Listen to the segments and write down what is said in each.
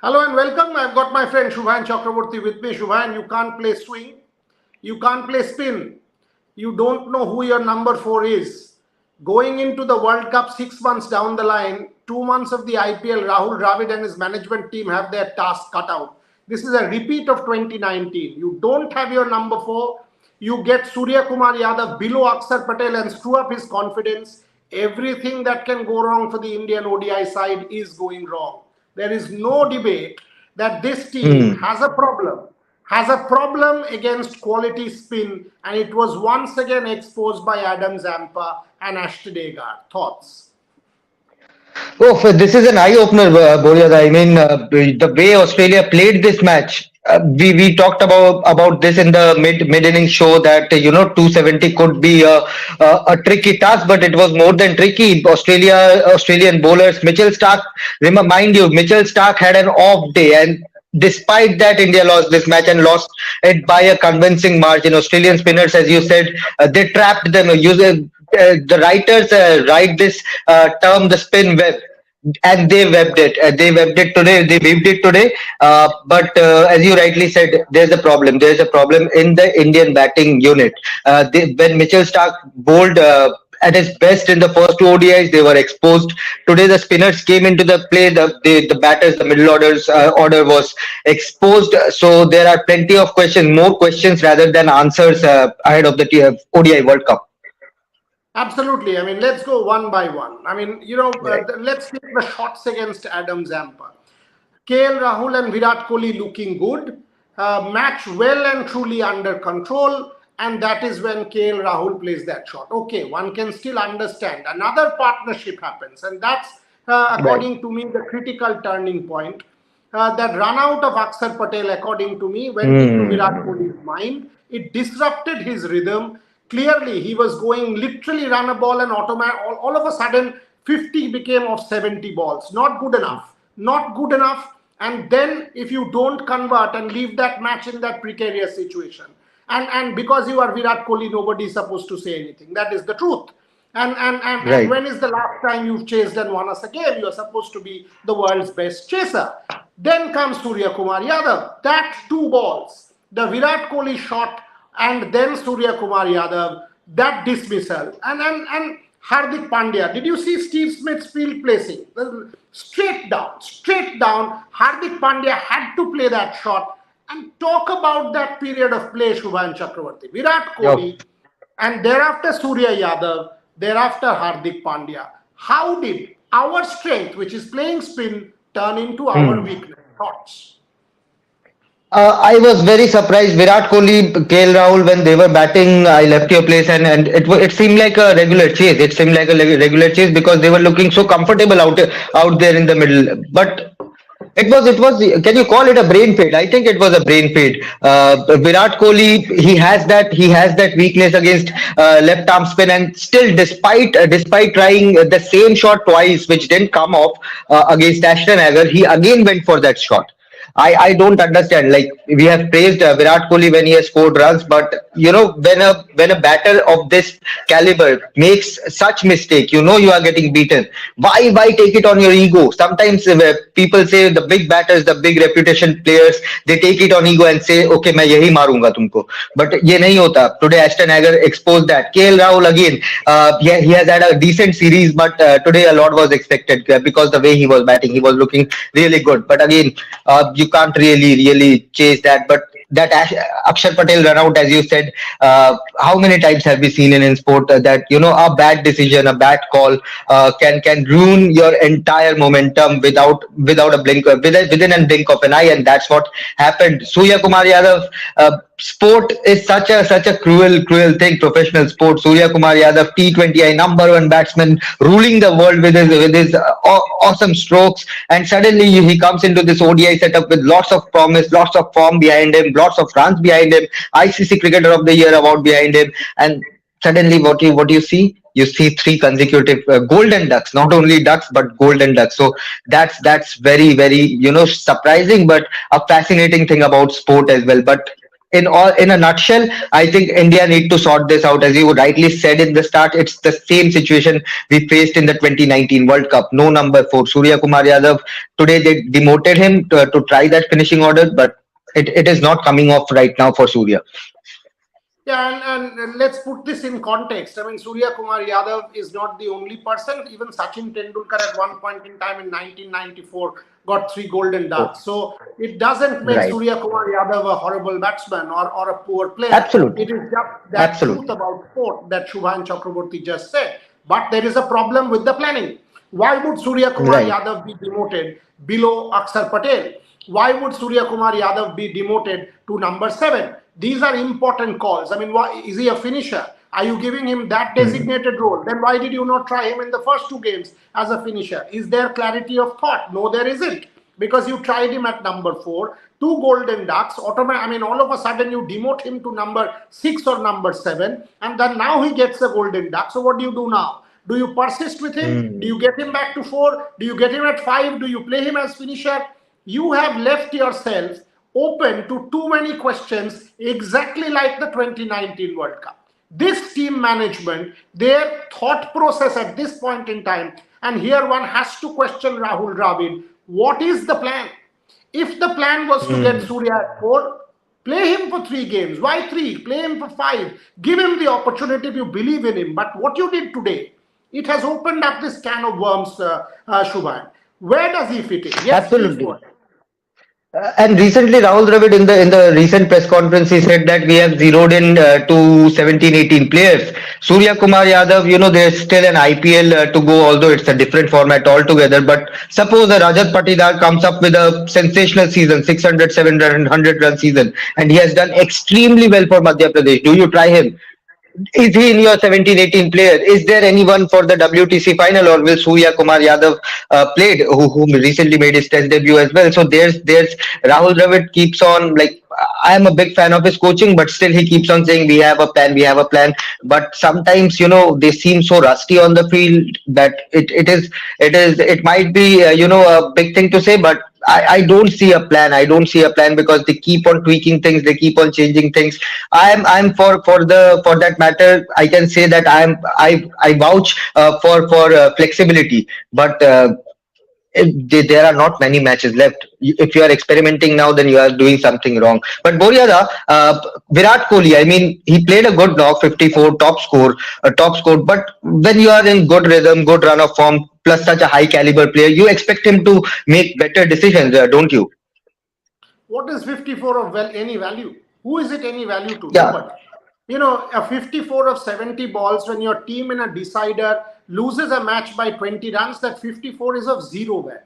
Hello and welcome. I've got my friend Shubhan Chakraborty with me. Shubhan, you can't play swing, you can't play spin, you don't know who your number four is. Going into the World Cup 6 months down the line, 2 months of the IPL, Rahul Dravid and his management team have their task cut out. This is a repeat of 2019. You don't have your number four, you get Surya Kumar Yadav below Akshar Patel and screw up his confidence. Everything that can go wrong for the Indian ODI side is going wrong. There is no debate that this team has a problem against quality spin, and it was once again exposed by Adam Zampa and Ashton Agar. Thoughts? Oh, this is an eye opener, Boryas. I mean, the way Australia played this match. We talked about this in the mid inning show that 270 could be a tricky task, but it was more than tricky. Australian bowlers, Mitchell Stark. Mind you, Mitchell Stark had an off day, and despite that, India lost this match and lost it by a convincing margin. Australian spinners, as you said, they trapped them. The writers write this term, the spin web, and they webbed it. They webbed it today. They weaved it today. But as you rightly said, there's a problem. There's a problem in the Indian batting unit. When Mitchell Stark bowled at his best in the first two ODIs, they were exposed. Today, the spinners came into the play. The batters, the middle order was exposed. So there are plenty of questions, more questions rather than answers ahead of the ODI World Cup. Absolutely. I mean, let's go one by one. I mean, Right. let's take the shots against Adam Zampa. KL Rahul and Virat Kohli looking good, match well and truly under control, and that is when KL Rahul plays that shot. Okay, one can still understand. Another partnership happens, and that's, Right. according to me, the critical turning point. That run out of Akshar Patel, according to me, went into Virat Hmm. Kohli's mind. It disrupted his rhythm. Clearly, he was going literally run a ball and automatic. All of a sudden, 50 became of 70 balls. Not good enough. Not good enough. And then, if you don't convert and leave that match in that precarious situation, and because you are Virat Kohli, nobody is supposed to say anything. That is the truth. And Right. when is the last time you've chased and won us a game? You're supposed to be the world's best chaser. Then comes Surya Kumar Yadav. That two balls, the Virat Kohli shot, and then Surya Kumar Yadav, that dismissal. And Hardik Pandya. Did you see Steve Smith's field placing? Straight down, straight down. Hardik Pandya had to play that shot. And talk about that period of play, Shubhan Chakraborty. Virat Yep. Kohli, and thereafter Surya Yadav, thereafter Hardik Pandya. How did our strength, which is playing spin, turn into our Hmm. weakness? Thoughts? I was very surprised. Virat Kohli, KL Rahul, when they were batting, I left your place, and it seemed like a regular chase. It seemed like a regular chase because they were looking so comfortable out there in the middle. But it was. Can you call it a brain fade? I think it was a brain fade. Virat Kohli, he has that weakness against left arm spin, and still, despite trying the same shot twice, which didn't come off against Ashton Agar, he again went for that shot. I don't understand. Like, we have praised Virat Kohli when he has scored runs, but when a batter of this caliber makes such mistake, you are getting beaten. Why take it on your ego? Sometimes people say the big batters, the big reputation players, they take it on ego and say, okay, मैं यही मारूंगा तुमको. But ये नहीं होता. Today Ashton Agar exposed that. KL Rahul again, he has had a decent series, but today a lot was expected because the way he was batting, he was looking really good. But again, you can't really chase that. But that Akshar Patel run out, as you said, how many times have we seen in sport that a bad decision, a bad call can ruin your entire momentum without a blink, within a blink of an eye, and that's what happened. Surya Kumar Yadav. Sport is such a cruel thing. Professional sport. Surya Kumar Yadav, T20I #1 batsman, ruling the world with his awesome strokes, and suddenly he comes into this ODI setup with lots of promise, lots of form behind him, lots of runs behind him, ICC Cricketer of the Year award behind him, and suddenly what you see? You see three consecutive golden ducks, not only ducks but golden ducks. So that's very surprising, but a fascinating thing about sport as well. But in a nutshell, I think India need to sort this out. As you rightly said in the start, it's the same situation we faced in the 2019 World Cup. No number four, Surya Kumar Yadav. Today they demoted him to try that finishing order, but it is not coming off right now for Surya. Yeah, and let's put this in context. I mean, Surya Kumar Yadav is not the only person. Even Sachin Tendulkar at one point in time in 1994 got 3 golden Oh, ducks. So it doesn't make right. Surya Kumar Yadav a horrible batsman or a poor player. Absolutely. It is just that truth Absolutely. about sport that Shubhan Chakraborty just said. But there is a problem with the planning. Why would Surya Kumar Right. Yadav be demoted below Akshar Patel? Why would Surya Kumar Yadav be demoted to number 7? These are important calls. I mean, why, is he a finisher? Are you giving him that Hmm. designated role? Then why did you not try him in the first 2 games as a finisher? Is there clarity of thought? No, there isn't. Because you tried him at number 4, 2 golden ducks. I mean, all of a sudden you demote him to number 6 or number 7, and then now he gets a golden duck. So what do you do now? Do you persist with him? Do you Hmm. get him back to 4? Do you get him at 5? Do you play him as finisher? You have left yourself open to too many questions, exactly like the 2019 World Cup. This team management, their thought process at this point in time, and here one has to question Rahul Dravid. What is the plan? If the plan was to get Hmm. Surya at 4, play him for 3 games. Why 3? Play him for 5. Give him the opportunity if you believe in him. But what you did today, it has opened up this can of worms, Shubhan. Where does he fit in? Yes, please go Absolutely. ahead. And recently, Rahul Dravid in the recent press conference, he said that we have zeroed in to 17, 18 players. Surya Kumar Yadav, there's still an IPL to go, although it's a different format altogether. But suppose a Rajat Patidar comes up with a sensational season, 600, 700, 100 run season, and he has done extremely well for Madhya Pradesh. Do you try him? Is he in your 17, 18 player? Is there anyone for the WTC final, or will Surya Kumar Yadav played, who recently made his test debut as well? So there's Rahul Dravid keeps on, like, I am a big fan of his coaching, but still he keeps on saying we have a plan, we have a plan. But sometimes they seem so rusty on the field that it might be a big thing to say, but I don't see a plan. I don't see a plan because they keep on tweaking things. They keep on changing things. I'm for that matter. I can say that I vouch for flexibility, but there are not many matches left. If you are experimenting now, then you are doing something wrong. But Boryada, Virat Kohli, I mean, he played a good knock, 54, top score. But when you are in good rhythm, good run of form, plus such a high caliber player, you expect him to make better decisions, don't you? What is 54 of any value? Who is it any value to? Yeah, Nobody. A 54 of 70 balls, when your team in a decider loses a match by 20 runs, that 54 is of zero value.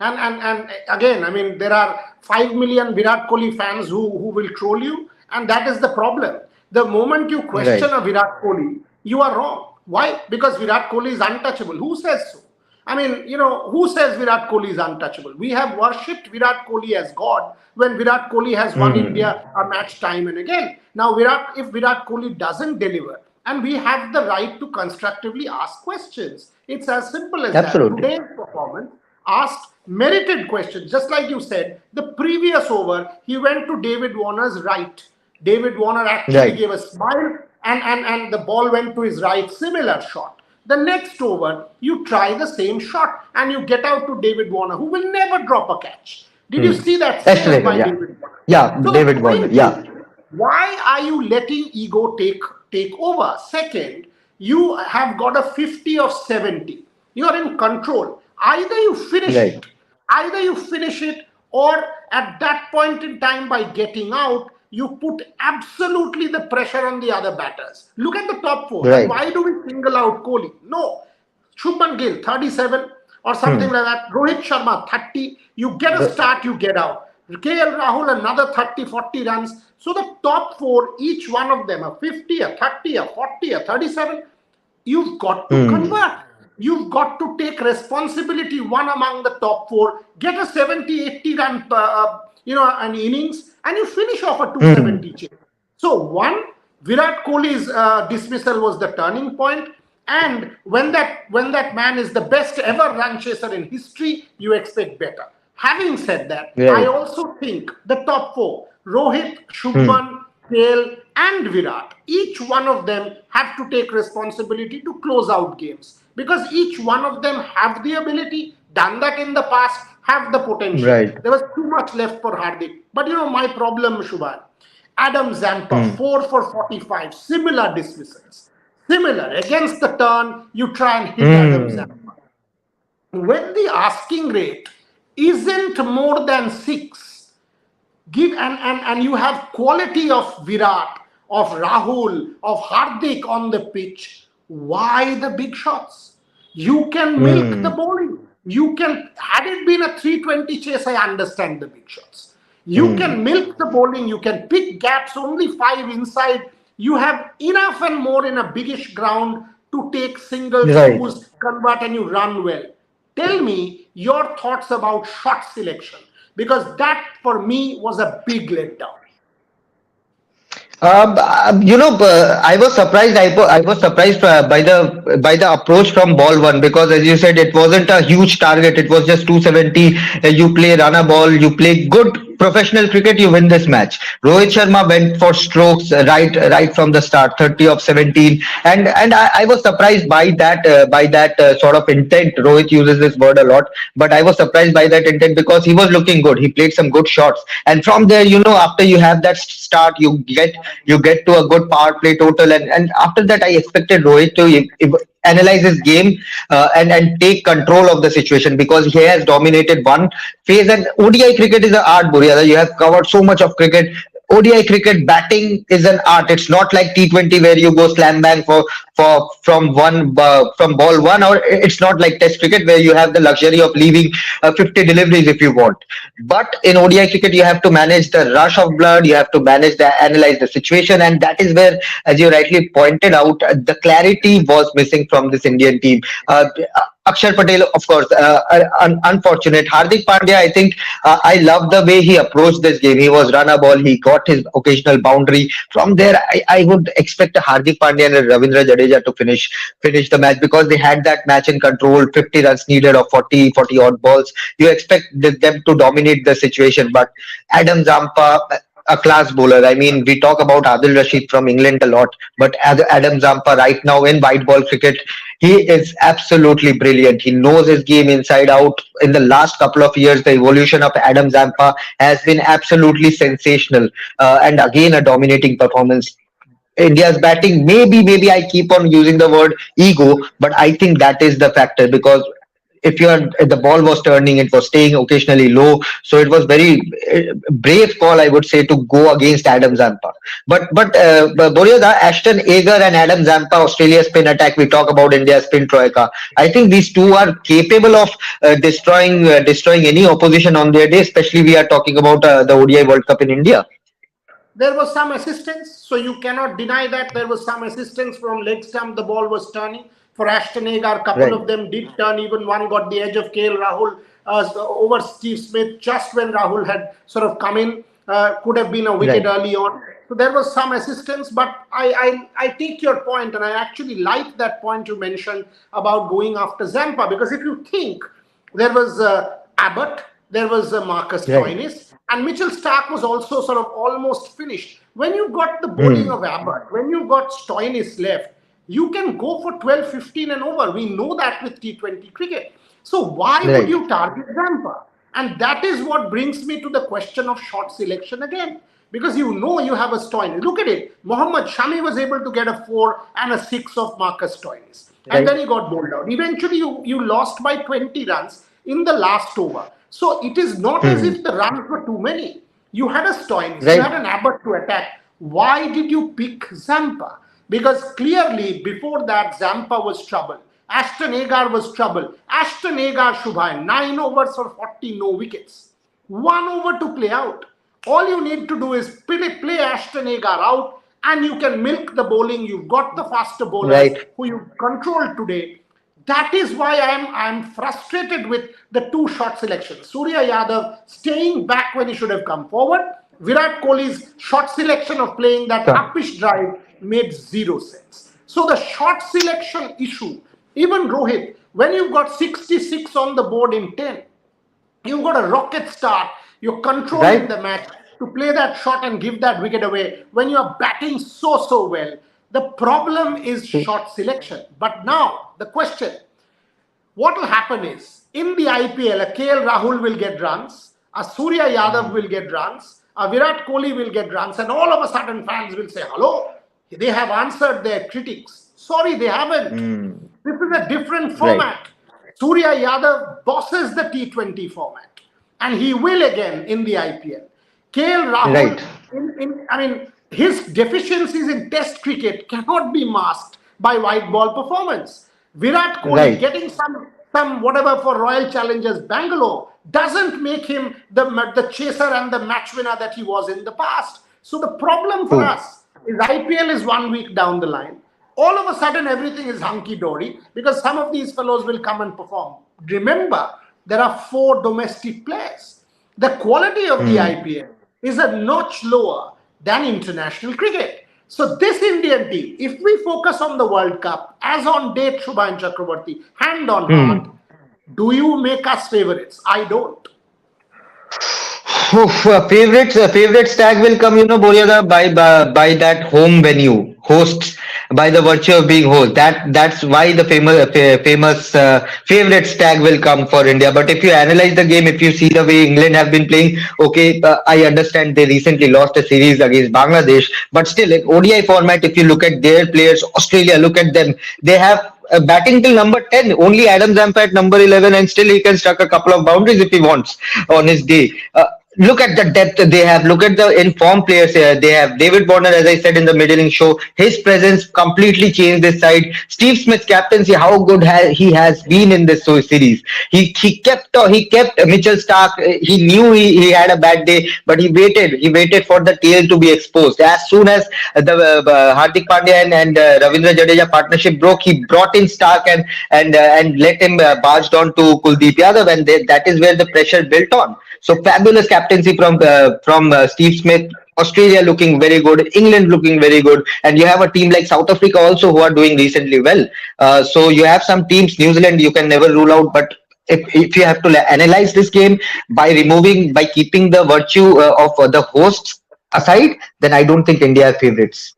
And again, I mean, there are 5 million Virat Kohli fans who will troll you, and that is the problem. The moment you question right. a Virat Kohli, you are wrong. Why? Because Virat Kohli is untouchable. Who says so? I mean, who says Virat Kohli is untouchable? We have worshipped Virat Kohli as God when Virat Kohli has won Hmm. India a match time and again. Now, if Virat Kohli doesn't deliver, and we have the right to constructively ask questions. It's as simple as that. Absolutely. Today's performance asked merited questions. Just like you said, the previous over, he went to David Warner's right. David Warner actually Right. gave a smile, and the ball went to his right, similar shot. The next over, you try the same shot and you get out to David Warner, who will never drop a catch. Did you Hmm. see that save Estimator, by yeah. David Warner? Yeah, So the David Warner, point yeah. is, why are you letting ego take over? Second, you have got a 50 of 70. You are in control. Right. Either you finish it, or at that point in time, by getting out, you put absolutely the pressure on the other batters. Look at the top 4. And Right. why do we single out Kohli? No. Shubman Gill, 37 or something Hmm. like that. Rohit Sharma, 30. You get a R- start, you get out. KL Rahul, another 30, 40 runs. So the top 4, each one of them, a 50, a 30, a 40, a 37, you've got to Hmm. convert. You've got to take responsibility, one among the top 4, get a 70, 80 run, an innings, and you finish off a Hmm. 270 chase. So one, Virat Kohli's dismissal was the turning point. And when that man is the best ever run chaser in history, you expect better. Having said that, I Right. also think the top 4. Rohit, Hmm. Shubman, KL, and Virat, each one of them have to take responsibility to close out games because each one of them have the ability, done that in the past, have the potential. Right. There was too much left for Hardik. But my problem, Shubhan, Adam Zampa, Hmm. 4 for 45, similar dismissals. Similar. Against the turn, you try and hit Adam Hmm. Zampa. When the asking rate isn't more than 6, give and you have quality of Virat, of Rahul, of Hardik on the pitch, why the big shots? You can milk the Hmm. bowling. You can, had it been a 320 chase, I understand the big shots. You Hmm. can milk the bowling, you can pick gaps, only 5 inside. You have enough and more in a biggish ground to take singles, Right. twos, convert, and you run well. Tell me your thoughts about shot selection because that for me was a big letdown. I was surprised. I was surprised by the approach from ball one because, as you said, it wasn't a huge target. It was just 270. You play run a ball. You play good professional cricket. You win this match. Rohit Sharma went for strokes right from the start, 30 of 17, and I was surprised by that sort of intent. Rohit uses this word a lot, but I was surprised by that intent because he was looking good. He played some good shots, and from there, after you have that start, you get to a good power play total, and after that, I expected Rohit to analyze his game and take control of the situation because he has dominated one phase. And ODI cricket is an art, Buryada. You have covered so much of cricket. ODI cricket batting is an art. It's not like T20 where you go slam bang for from ball one, or it's not like Test cricket where you have the luxury of leaving 50 deliveries if you want. But in ODI cricket, you have to manage the rush of blood. You have to analyze the situation, and that is where, as you rightly pointed out, the clarity was missing from this Indian team. Akshar Patel, of course, unfortunate. Hardik Pandya, I think I love the way he approached this game. He was run a ball. He got his occasional boundary. From there, I would expect Hardik Pandya and Ravindra Jadeja to finish the match because they had that match in control. 50 runs needed of 40 odd balls. You expect them to dominate the situation, but Adam Zampa, a class bowler. I mean, we talk about Adil Rashid from England a lot, but Adam Zampa right now in white ball cricket, he is absolutely brilliant. He knows his game inside out. In the last couple of years, the evolution of Adam Zampa has been absolutely sensational, and again a dominating performance. India's batting, maybe I keep on using the word ego, but I think that is the factor because if the ball was turning, it was staying occasionally low, so it was very brave call, I would say, to go against Adam Zampa. But Boryoda, Ashton Agar and Adam Zampa, Australia's spin attack. We talk about India's spin troika. I think these two are capable of destroying any opposition on their day. Especially we are talking about the ODI World Cup in India. There was some assistance, so you cannot deny that there was some assistance from leg stump. The ball was turning for Ashton Agar. A couple Right. of them did turn. Even one got the edge of KL Rahul over Steve Smith just when Rahul had sort of come in. Could have been a wicket Right. early on. So there was some assistance, but I take your point, and I actually like that point you mentioned about going after Zampa because if you think there was Abbott, there was Marcus Right. Stoinis, and Mitchell Stark was also sort of almost finished. When you got the bowling Hmm. of Abbott, when you got Stoinis left, you can go for 12, 15 and over. We know that with T20 cricket. So why would Right. you target Zampa? And that is what brings me to the question of shot selection again. Because you have a Stoinis. Look at it. Mohammad Shami was able to get a 4 and a 6 of Marcus Stoinis. And then Right. he got bowled out. Eventually, you lost by 20 runs in the last over. So it is not as Hmm. if the runs were too many. You had a Stoinis, you had Right. an Abbott to attack. Why did you pick Zampa? Because clearly before that, Zampa was trouble. Ashton Agar was trouble. Ashton Agar, Shubhayan, 9 overs for 40, no wickets. 1 over to play out. All you need to do is play Ashton Agar out and you can milk the bowling. You've got the faster bowlers Right. who you control today. That is why I'm frustrated with the two shot selections. Surya Yadav staying back when he should have come forward. Virat Kohli's shot selection of playing that Come. uppish drive made zero sense. So the shot selection issue, even Rohit, when you've got 66 on the board in 10, you've got a rocket start. You're controlling Right. the match. to play that shot and give that wicket away when you are batting so well. The problem is shot selection. But now the question, what will happen is in the IPL, a KL Rahul will get runs, a Surya Yadav will get runs, a Virat Kohli will get runs, and all of a sudden fans will say, hello, they have answered their critics. Sorry, they haven't. This is a different format. Surya Yadav bosses the T20 format, and he will again in the IPL. KL Rahul, I mean, his deficiencies in Test cricket cannot be masked by white ball performance. Virat Kohli getting some whatever for Royal Challengers Bangalore doesn't make him the chaser and the match winner that he was in the past. So the problem for us is IPL is 1 week down the line. All of a sudden, everything is hunky-dory because some of these fellows will come and perform. Remember, there are 4 domestic players. The quality of the IPL is a notch lower than international cricket. So this Indian team, if we focus on the World Cup, as on date, Shubhan Chakraborty, hand on heart, do you make us favorites? I don't. Favorite tag will come, Boryada, by that home venue, hosts, by the virtue of being host. That's why the famous favorite tag will come for India. But if you analyze the game, if you see the way England have been playing, okay, I understand they recently lost a series against Bangladesh, but still, in ODI format, if you look at their players, Australia, look at them, they have batting till number 10, only Adam Zampa at number 11, and still he can struck a couple of boundaries if he wants on his day. Look at the depth they have. Look at the informed players here. They have David Warner, as I said in the middle show. His presence completely changed this side. Steve Smith's captaincy, how good he has been in this series. He kept Mitchell Stark. He knew he had a bad day, but he waited. He waited for the tail to be exposed. As soon as the Hardik Pandya and Ravindra Jadeja partnership broke, he brought in Stark and let him barge on to Kuldeep Yadav, and that is where the pressure built on. So fabulous captaincy from Steve Smith. Australia looking very good, England looking very good, and you have a team like South Africa also who are doing recently well. So you have some teams, New Zealand you can never rule out, but if you have to analyze this game by keeping the virtue of the hosts aside, then I don't think India are favorites.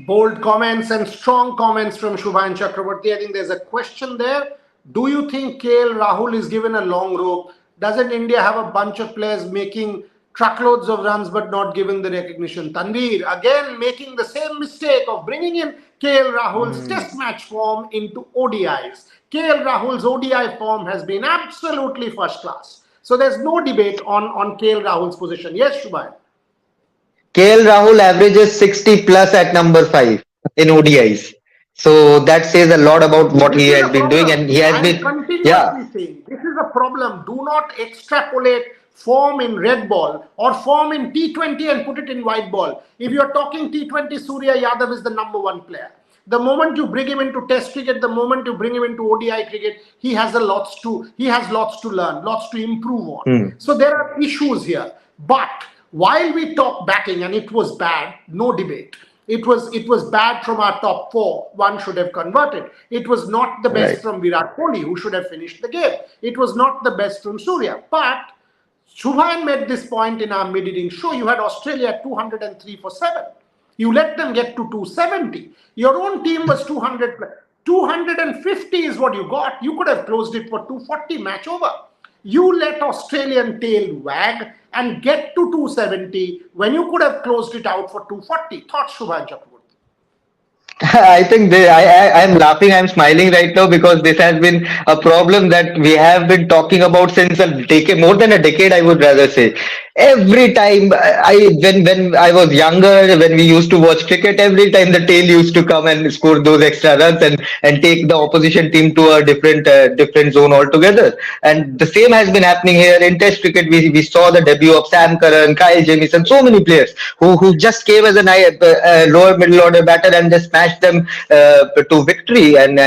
Bold comments and strong comments from Shubhan Chakraborty. I think there's a question there. Do you think KL Rahul is given a long rope? Doesn't India have a bunch of players making truckloads of runs but not given the recognition? Tanveer, again, making the same mistake of bringing in KL Rahul's test match form into ODIs. KL Rahul's ODI form has been absolutely first class. So there's no debate on KL Rahul's position. Yes, Shubhan? KL Rahul averages 60 plus at number 5 in ODIs. So that says a lot about what he has been doing, and he has been continuously saying this is a problem. Do not extrapolate form in red ball or form in T20 and put it in white ball. If you're talking T20, Surya Yadav is the number 1 player. The moment you bring him into Test cricket, the moment you bring him into ODI cricket, he has lots to learn, lots to improve on. So there are issues here. But while we talk batting, and it was bad, no debate. It was bad from our top 4. One should have converted. It was not the best from Virat Kohli, who should have finished the game. It was not the best from Surya. But Shubhan made this point in our mid-inning show. You had Australia at 203 for 7. You let them get to 270. Your own team was 200. 250 is what you got. You could have closed it for 240, match over. You let Australian tail wag and get to 270 when you could have closed it out for 240. Thoughts, Shubhan Chakraborty? I think I'm laughing, I'm smiling right now because this has been a problem that we have been talking about since a decade, more than a decade, I would rather say. Every time when I was younger, when we used to watch cricket, every time the tail used to come and score those extra runs and take the opposition team to a different zone altogether. And the same has been happening here in Test cricket. We saw the debut of Sam Curran, Kyle Jamieson, so many players who just came as a lower middle order batter and just smashed them to victory. And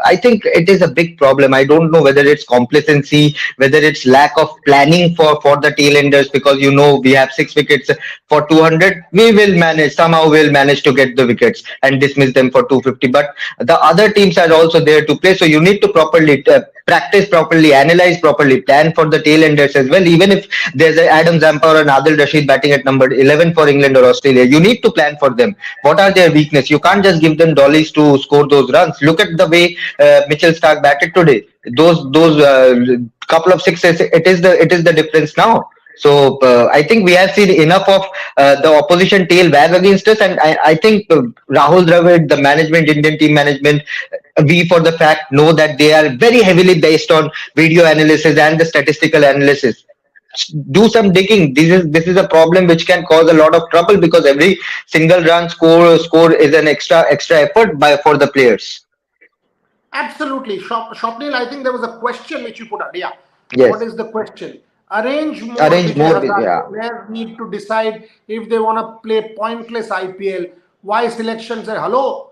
I think it is a big problem. I don't know whether it's complacency, whether it's lack of planning for the tail enders, because we have 6 wickets for 200. We will manage, somehow we'll manage to get the wickets and dismiss them for 250. But the other teams are also there to play, so you need to properly practice properly, analyze properly, plan for the tail enders as well. Even if there's a Adam Zampa or an Adil Rashid batting at number 11 for England or Australia, you need to plan for them. What are their weakness? You can't just give them dollies to score those runs. Look at the way Mitchell Stark batted today. Those couple of sixes, it is the difference now. So I think we have seen enough of the opposition tail wag against us, and I think Rahul Dravid, the management, Indian team management, we for the fact know that they are very heavily based on video analysis and the statistical analysis. Do some digging. This is a problem which can cause a lot of trouble, because every single run score is an extra effort by for the players. Absolutely. Shopnil, I think there was a question which you put out. Yeah. What Yes, is the question? Arrange more arrange Vijay more. Yeah, Hazare. Players need to decide if they want to play pointless IPL. Why selections are hello?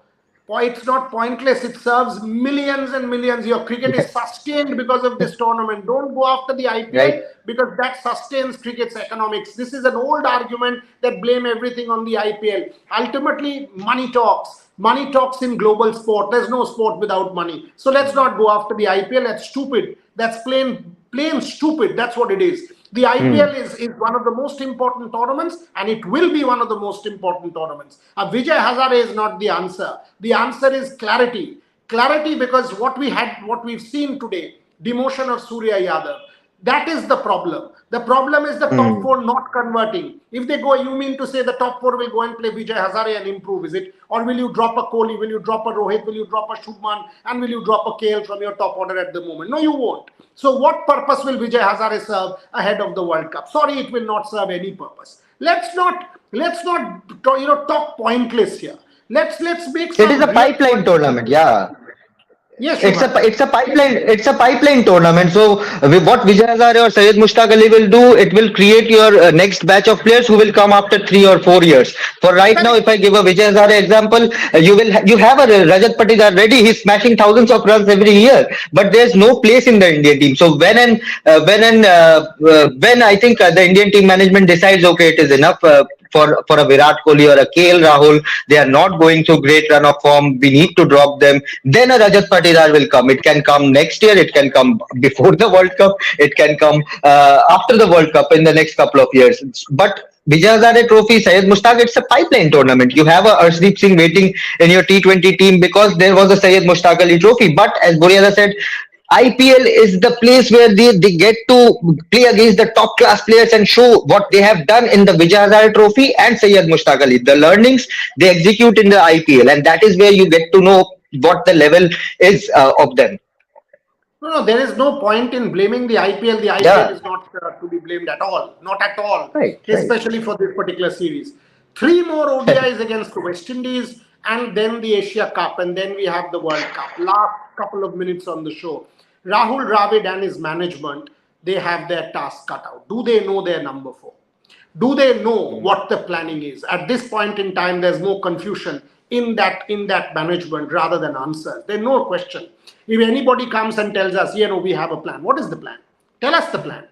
It's not pointless. It serves millions and millions. Your cricket is sustained because of this tournament. Don't go after the IPL, right. because that sustains cricket's economics. This is an old argument that blame everything on the IPL. Ultimately, money talks. Money talks in global sport. There's no sport without money. So let's not go after the IPL. That's stupid. That's plain stupid. That's what it is. The Hmm. IPL is one of the most important tournaments, and it will be one of the most important tournaments. Vijay Hazare is not the answer. The answer is clarity. Clarity, because what we've seen today, demotion of Surya Yadav. That is the problem. The problem is the top Hmm. four not converting. If they go, you mean to say the top four will go and play Vijay Hazare and improve, is it? Or will you drop a Kohli? Will you drop a Rohit? Will you drop a Shubman? And will you drop a KL from your top order at the moment? No, you won't. So what purpose will Vijay Hazare serve ahead of the World Cup? Sorry, it will not serve any purpose. Let's not talk pointless here. Let's make It is some a real pipeline points. tournament. Yeah. Yes, It's a Shubham. it's a pipeline it's a pipeline tournament. So what Vijay Hazare or Syed Mushtaq Ali will do, it will create your next batch of players who will come after 3 or 4 years. For right now, if Correct. I give a Vijay Hazare example, you have a Rajat Patidar ready. He's smashing thousands of runs every year, but there's no place in the Indian team. So when I think the Indian team management decides, okay, it is enough. For a Virat Kohli or a KL Rahul, they are not going through great run of form. We need to drop them. Then a Rajat Patidar will come. It can come next year. It can come before the World Cup. It can come after the World Cup in the next couple of years. But Vijay Hazare Trophy, Syed Mushtaq, it's a pipeline tournament. You have a Arshdeep Singh waiting in your T20 team because there was a Syed Mushtaq Ali Trophy. But as Buriada said, IPL is the place where they get to play against the top class players and show what they have done in the Vijay Hazare Trophy and Syed Mushtaq Ali. The learnings they execute in the IPL, and that is where you get to know what the level is of them. No, there is no point in blaming the IPL. The IPL Yeah, is not to be blamed at all. Not at all. right, right. Especially for this particular series. Three more ODIs against the West Indies, and then the Asia Cup, and then we have the World Cup. Last couple of minutes on the show. Rahul Dravid and his management, they have their task cut out. Do they know their number four? Do they know what the planning is? At this point in time, there's no confusion in that management rather than answers. There's no question. If anybody comes and tells us, we have a plan, what is the plan? Tell us the plan.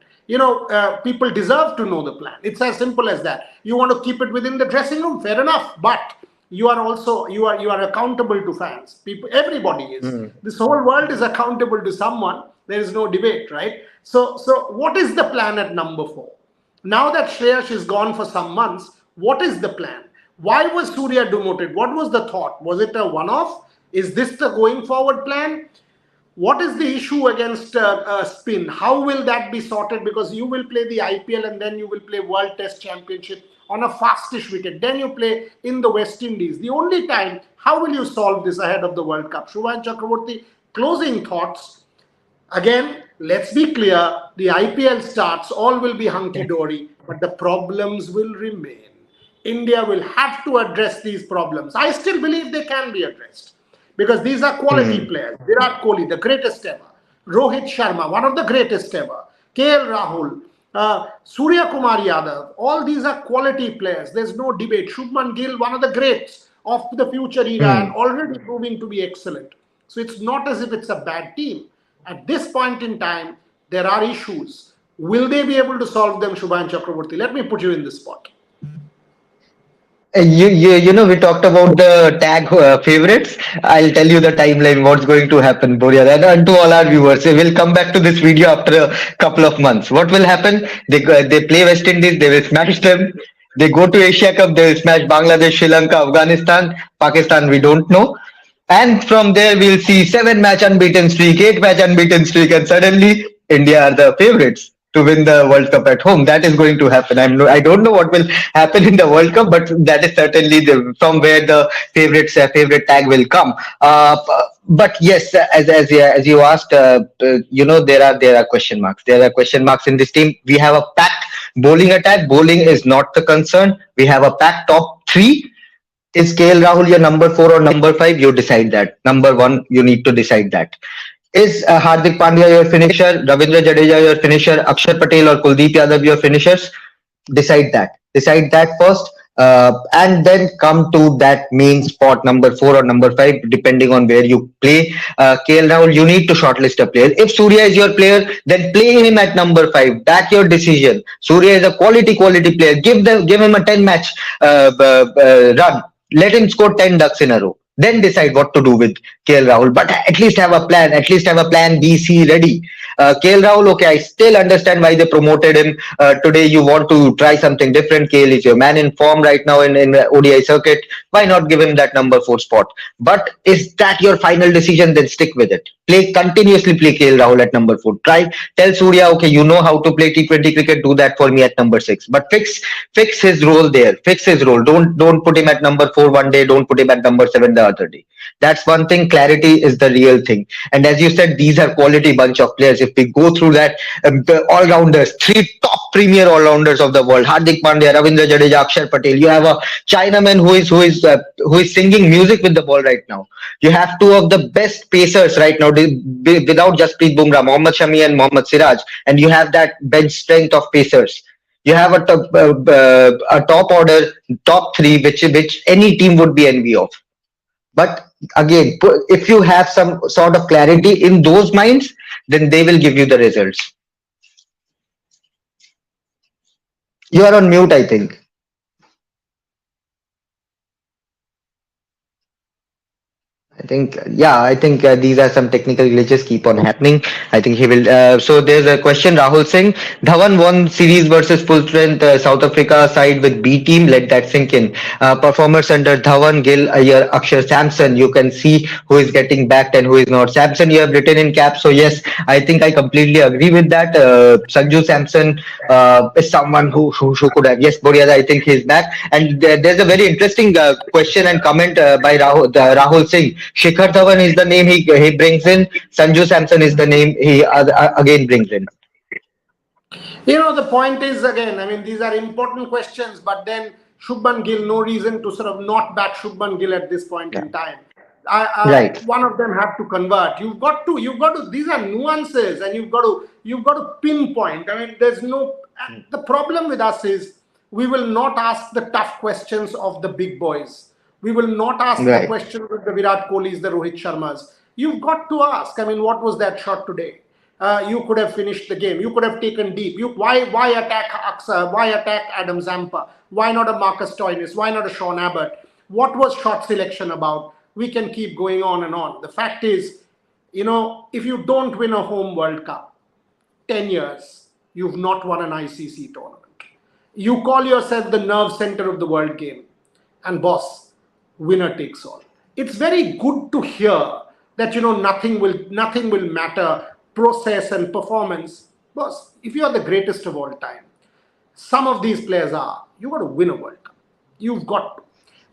People deserve to know the plan. It's as simple as that. You want to keep it within the dressing room, fair enough, but you are accountable to fans. People, everybody is. Hmm. This whole world is accountable to someone. There is no debate, right? So what is the plan at number four? Now that Shreyash is gone for some months, what is the plan? Why was Surya demoted? What was the thought? Was it a one-off? Is this the going forward plan? What is the issue against spin? How will that be sorted? Because you will play the IPL and then you will play World Test Championship on a fastish wicket. Then you play in the West Indies. The only time, how will you solve this ahead of the World Cup? Shubhan Chakraborty, closing thoughts. Again, let's be clear, the IPL starts, all will be hunky dory, but the problems will remain. India will have to address these problems. I still believe they can be addressed because these are quality Hmm. players. Virat Kohli, the greatest ever. Rohit Sharma, one of the greatest ever. KL Rahul, Surya Kumar Yadav, all these are quality players. There's no debate. Shubman Gill, one of the greats of the future era and Hmm. already proving to be excellent. So it's not as if it's a bad team. At this point in time, there are issues. Will they be able to solve them, Shubhan Chakraborty? Let me put you in this spot. We talked about the tag favorites. I'll tell you the timeline, what's going to happen, Boria. And to all our viewers, we'll come back to this video after a couple of months. What will happen? They play West Indies, they will smash them. They go to Asia Cup, they will smash Bangladesh, Sri Lanka, Afghanistan, Pakistan, we don't know. And from there, we'll see 7 match unbeaten streak, 8 match unbeaten streak, and suddenly India are the favorites to win the World Cup at home. That is going to happen. I don't know what will happen in the World Cup, but that is certainly from where the favorite tag will come. But yes, as you asked, there are question marks. There are question marks in this team. We have a packed bowling attack. Bowling is not the concern. We have a packed top three. Is KL Rahul your number 4 or number 5? You decide that. Number 1, you need to decide that. Is Hardik Pandya your finisher? Ravindra Jadeja your finisher? Akshar Patel or Kuldeep Yadav your finishers? Decide that. Decide that first. And then come to that main spot, number 4 or number 5, depending on where you play. KL Rahul, you need to shortlist a player. If Surya is your player, then play him at number 5. That's your decision. Surya is a quality player. Give him a 10 match run. Let him score 10 ducks in a row. Then decide what to do with KL Rahul. But at least have a plan. At least have a plan B, C ready. KL Rahul, okay, I still understand why they promoted him. Today you want to try something different. KL is your man in form right now in the ODI circuit. Why not give him that number 4 spot? But is that your final decision? Then stick with it. Continuously play KL Rahul at number 4. Tell Surya, okay, you know how to play T20 cricket. Do that for me at number 6. But fix his role there. Fix his role. Don't put him at number 4 one day. Don't put him at number 7 the other day. That's one thing. Clarity is the real thing. And as you said, these are quality bunch of players. If we go through that, the all-rounders, 3 top premier all-rounders of the world: Hardik Pandya, Ravindra Jadeja, Akshar Patel. You have a Chinaman who is singing music with the ball right now. You have 2 of the best pacers right now, without Jasprit Bumrah, Mohammad Shami and Mohammad Siraj, and you have that bench strength of pacers. You have a top order, top 3, which any team would be envy of. But again, if you have some sort of clarity in those minds, then they will give you the results. You are on mute, I think. I think these are some technical glitches keep on happening. I think he will. So there's a question, Rahul Singh. Dhawan won series versus full strength South Africa side with B team. Let that sink in. Performers under Dhawan, Gill, Iyer, Akshar, Samson. You can see who is getting backed and who is not. Samson, you have written in caps. So yes, I think I completely agree with that. Sanju Samson is someone who could have. Yes, Boria, I think he's back. And there's a very interesting question and comment by Rahul Singh. Shikhar Dhawan is the name he brings in. Sanju Samson is the name he again brings in. The point is, again, I mean, these are important questions, but then Shubman Gill, no reason to sort of not bat Shubman Gill at this point in time. Right. One of them have to convert. You've got to. These are nuances, and you've got to pinpoint. I mean, there's no. The problem with us is we will not ask the tough questions of the big boys. We will not ask the question with the Virat Kohlis, the Rohit Sharmas. You've got to ask. I mean, what was that shot today? You could have finished the game. You could have taken deep. Why attack Aksa? Why attack Adam Zampa? Why not a Marcus Stoinis? Why not a Sean Abbott? What was shot selection about? We can keep going on and on. The fact is, if you don't win a home World Cup, 10 years, you've not won an ICC tournament. You call yourself the nerve center of the world game. And boss, winner takes all. It's very good to hear that nothing will matter, process and performance. Boss, if you are the greatest of all time, some of these players you got to win a World Cup. You've got to.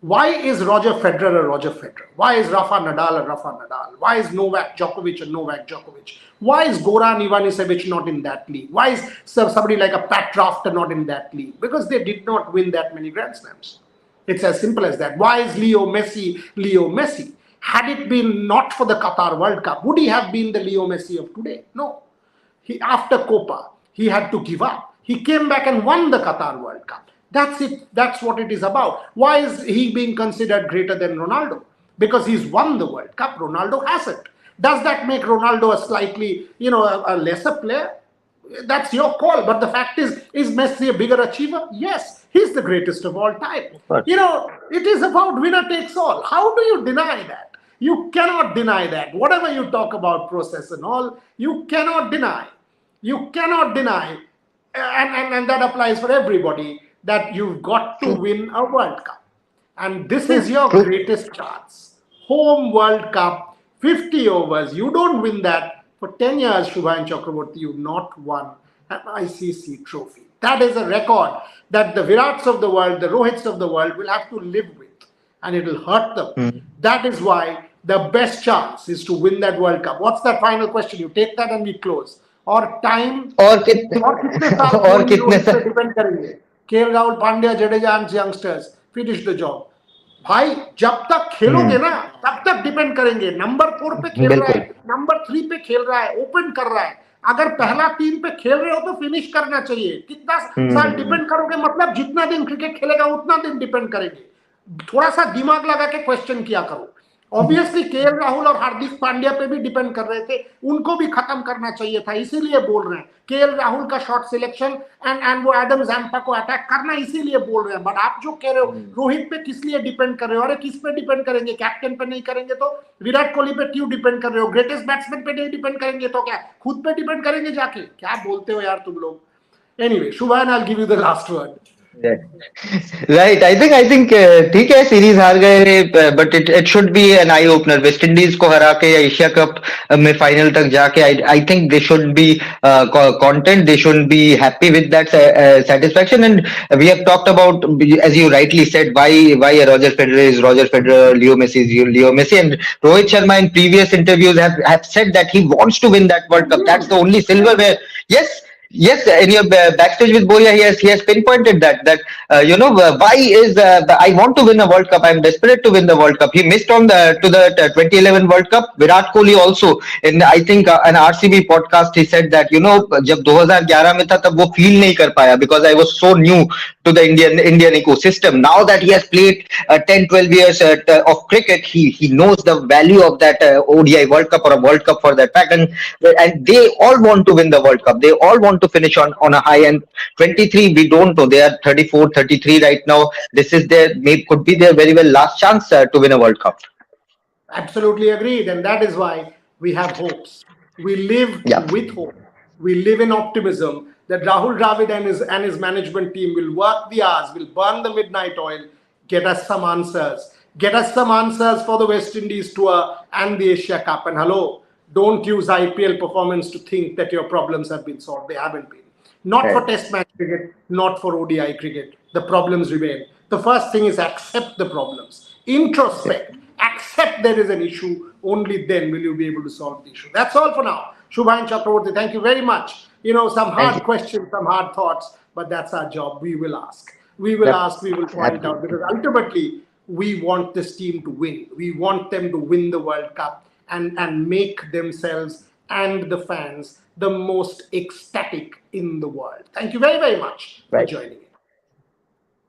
Why is Roger Federer a Roger Federer? Why is Rafa Nadal a Rafa Nadal? Why is Novak Djokovic a Novak Djokovic? Why is Goran Ivanisevic not in that league? Why is somebody like a Pat Rafter not in that league? Because they did not win that many Grand Slams. It's as simple as that. Why is Leo Messi? Had it been not for the Qatar World Cup, would he have been the Leo Messi of today? No. After Copa, he had to give up. He came back and won the Qatar World Cup. That's it. That's what it is about. Why is he being considered greater than Ronaldo? Because he's won the World Cup. Ronaldo hasn't. Does that make Ronaldo a slightly, a lesser player? That's your call. But the fact is Messi a bigger achiever? Yes, he's the greatest of all time. Of course. It is about winner takes all. How do you deny that? You cannot deny that. Whatever you talk about process and all, you cannot deny. You cannot deny, and that applies for everybody, that you've got to True. win a World Cup. And this is True. your True. greatest chance. Home World Cup, 50 overs. You don't win that. For 10 years, Shubhan Chakraborty, you've not won an ICC trophy. That is a record that the Virats of the world, the Rohits of the world will have to live with. And it will hurt them. Hmm. That is why the best chance is to win that World Cup. What's that final question? You take that and we close. और time और कितने और कितने साल और कोहली कितने रोहित पे depend करेंगे? KL Rahul, Pandya, Jadeja and youngsters finish the job. भाई जब तक खेलोगे ना तब तक डिपेंड करेंगे. नंबर 4 पे खेल रहा बिल्कुल. है, नंबर 3 पे खेल रहा है, ओपन कर रहा है. अगर पहला 3 पे खेल रहे हो तो फिनिश करना चाहिए. कितना साल डिपेंड करोगे? मतलब जितना दिन क्रिकेट खेलेगा उतना दिन डिपेंड करेंगे. थोड़ा सा दिमाग लगा के क्वेश्चन किया करो. ऑब्वियसली केएल राहुल और हार्दिक पांड्या पे भी डिपेंड कर रहे थे, उनको भी खत्म करना चाहिए था, इसीलिए बोल रहे हैं. केएल राहुल का शॉट सिलेक्शन एंड वो एडम जैम्पा को अटैक करना, इसीलिए बोल रहे हैं. बट आप जो कह रहे हो रोहित पे किस लिए डिपेंड कर रहे हो? अरे किस पे डिपेंड करेंगे? कैप्टन पे नहीं करेंगे तो विराट कोहली पे क्यों डिपेंड कर रहे हो? ग्रेटेस्ट बैट्समैन पे नहीं डिपेंड करेंगे तो क्या खुद पे डिपेंड करेंगे जाके? क्या बोलते हो यार तुम लोग. Anyway, Shubhan, I will give you the last word. Right. I think ठीक है, सीरीज हार गए, but it should be an eye opener. West Indies को हरा के या एशिया कप में फाइनल तक जाके I think they should be content. They should be happy with that satisfaction. And we have talked about, as you rightly said, why Roger Federer is Roger Federer, Leo Messi is Leo Messi, and Rohit Sharma in previous interviews have said that he wants to win that World Cup. That's the only silverware. Yes, in your backstage with Boria, he has pinpointed that why is I want to win a World Cup. I'm desperate to win the World Cup. He missed on the 2011 World Cup. Virat Kohli also, in I think an RCB podcast, he said that जब 2011 में था तब वो feel नहीं कर पाया because I was so new to the Indian ecosystem. Now that he has played 10-12 years of cricket, he knows the value of that ODI World Cup or a World Cup for that fact, and they all want to win the World Cup. They all want to finish on a high. And 23, we don't know. They are 34, 33 right now. This is could be their very well last chance to win a World Cup. Absolutely agreed, and that is why we have hopes. We live with hope. We live in optimism that Rahul Dravid and his management team will work the hours, will burn the midnight oil, get us some answers. Get us some answers for the West Indies tour and the Asia Cup. And hello, don't use IPL performance to think that your problems have been solved. They haven't been. Not for Test match cricket, not for ODI cricket. The problems remain. The first thing is accept the problems. Introspect. Accept there is an issue. Only then will you be able to solve the issue. That's all for now. Shubhan Chakraborty, thank you very much. Some hard questions, some hard thoughts, but that's our job. We will ask. We will ask, we will point out, because ultimately we want this team to win. We want them to win the World Cup and make themselves and the fans the most ecstatic in the world. Thank you very, very much for joining us.